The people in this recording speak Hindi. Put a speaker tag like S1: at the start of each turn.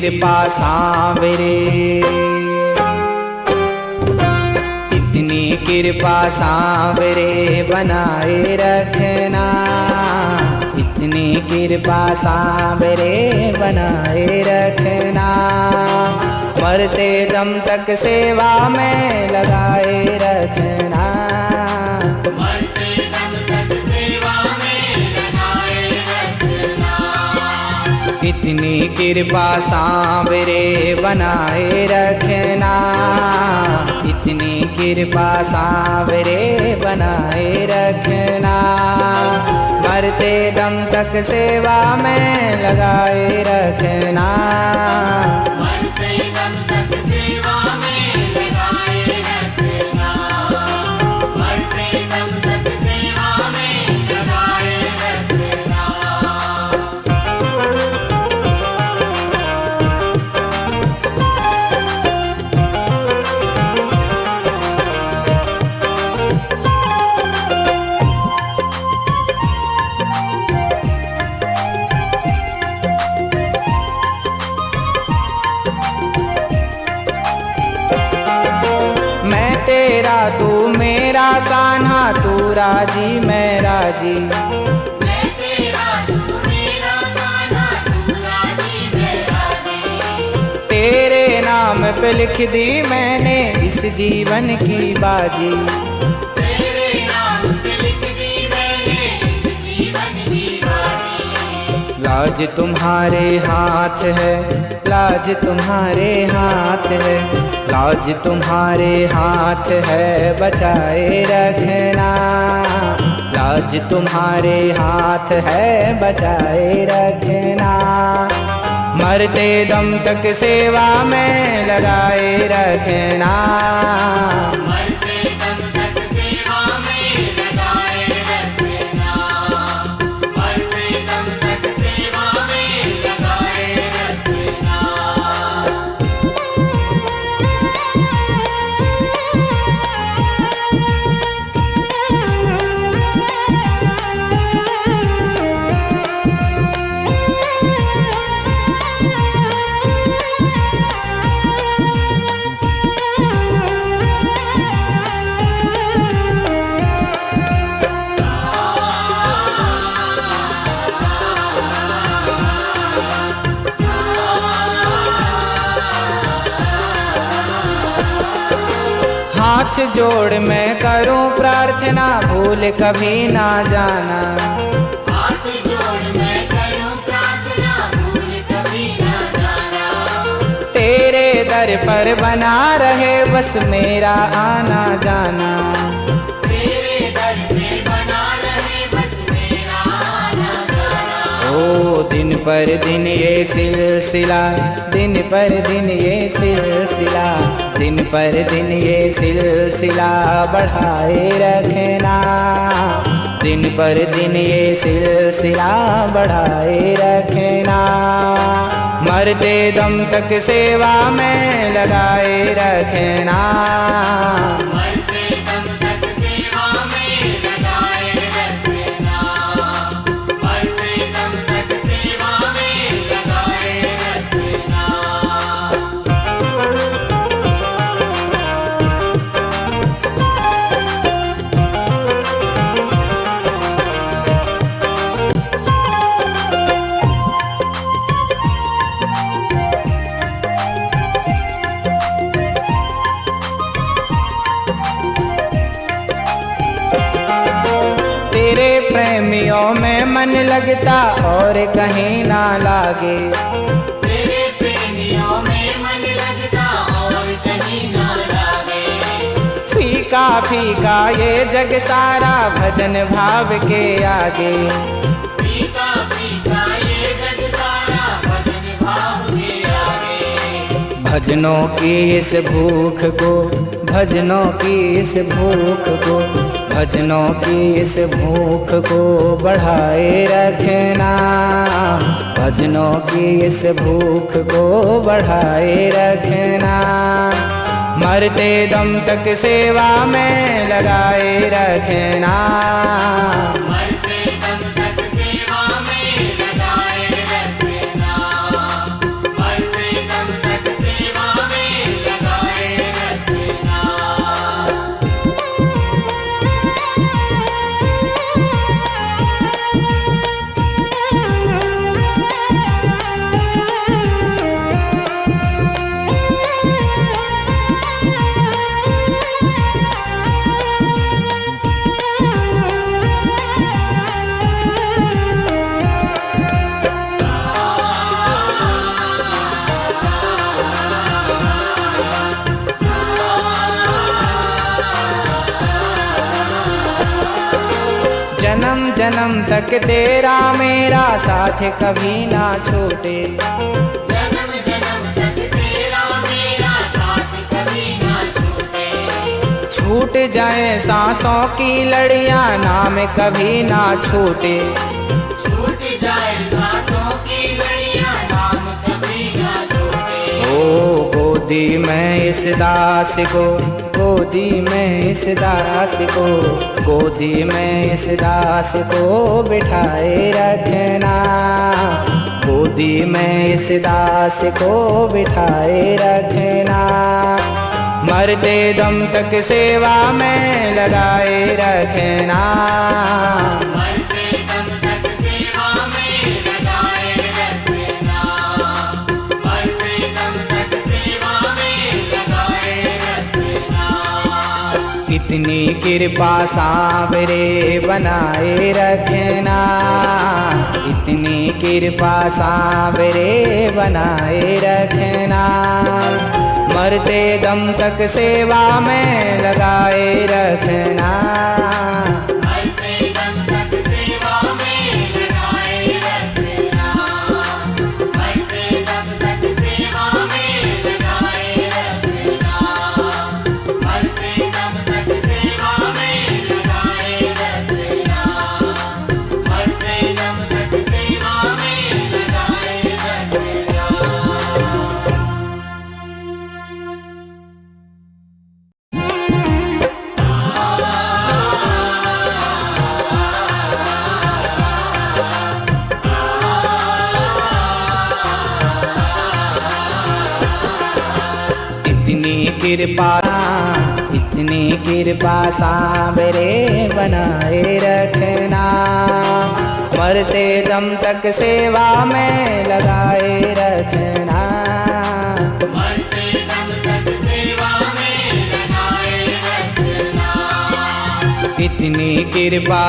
S1: कृपा सांवरे, इतनी कृपा सांवरे बनाए रखना, इतनी कृपा सांवरे बनाए रखना। मरते दम तक सेवा में लगाए रखना,
S2: मरते दम तक सेवा में लगाए रखना।
S1: इतनी कृपा सांवरे बनाए रखना, इतनी कृपा सांवरे बनाए रखना। मरते दम तक सेवा में लगाए रखना,
S2: मरते दम तक सेवा में लगाए रखना। मरते दम तक सेवा में लगाए रखना।
S1: मैं तेरा तू मेरा कान्हा, तू राजी मैं राजी।
S2: मैं तेरा तू मेरा कान्हा, तू राजी मैं राजी।
S1: तेरे नाम पे लिख दी मैंने इस जीवन की बाजी,
S2: तेरे नाम पे लिख दी मैंने इस जीवन की बाजी।
S1: लाज तुम्हारे हाथ है, लाज तुम्हारे हाथ है, लाज तुम्हारे हाथ है बचाए रखना। लाज तुम्हारे हाथ है बचाए रखना। मरते दम तक सेवा में लगाए रखना,
S2: मरते दम तक सेवा में लगाए रखना। मरते दम तक सेवा में लगाए रखना।
S1: हाथ जोड़ मैं करूं प्रार्थना, भूल कभी ना जाना।
S2: हाथ जोड़ मैं करूं प्रार्थना, भूल कभी ना जाना।
S1: तेरे दर पर बना रहे बस मेरा आना जाना।
S2: तेरे दर पे बना रहे बस मेरा आना जाना।
S1: ओ दिन पर दिन ये सिलसिला, दिन पर दिन ये सिलसिला, दिन पर दिन ये सिलसिला बढ़ाए रखना। दिन पर दिन ये सिलसिला बढ़ाए रखना। मरते दम तक सेवा में लगाए रखना,
S2: मरते दम तक सेवा में लगाए रखना। मरते दम तक सेवा में लगाए रखना।
S1: तेरे प्रेमियों में मन लगता और कहीं ना लागे।
S2: तेरे प्रेमियों में मन लगता और कहीं ना लागे।
S1: फीका फीका ये जग सारा भजन भाव के आगे।
S2: फीका फीका ये जग सारा भजन भाव के आगे।
S1: भजनों की इस भूख को, भजनों की इस भूख को, भजनों की इस भूख को बढ़ाए रखना। भजनों की इस भूख को बढ़ाए रखना। मरते दम तक सेवा में लगाए रखना।
S2: मरते दम तक सेवा में लगाए रखना। मरते
S1: जन्म तक तेरा मेरा साथ कभी ना छूटे।
S2: जन्म जन्म तक तेरा मेरा साथ कभी ना छूटे।
S1: छूट जाए सांसों की लड़ियां नाम कभी ना छूटे।
S2: छूट जाए सांसों की लड़ियां नाम कभी ना छूटे।
S1: ओ गोदी में इस दास को, गोदी में इस दास को, गोदी में इस दास को बिठाए रखना। गोदी में इस दास को बिठाए रखना। मरते दम तक सेवा में लगाए रखना।
S2: मरते दम तक सेवा में लगाए रखना। मरते दम तक सेवा में लगाए रखना।
S1: इतनी कृपा सांवरे बनाए रखना। इतनी कृपा सांवरे बनाए रखना। मरते दम तक सेवा में लगाए रखना।
S2: मरते दम तक सेवा में लगाए रखना। मरते दम तक सेवा में लगाए रखना। मरते दम तक सेवा में लगाए रखना। मरते दम तक सेवा में लगाए रखना।
S1: इतनी कृपा सांवरे बनाए रखना। मरते दम तक सेवा में लगाए रखना।
S2: मरते दम तक सेवा में लगाए रखना।
S1: इतनी कृपा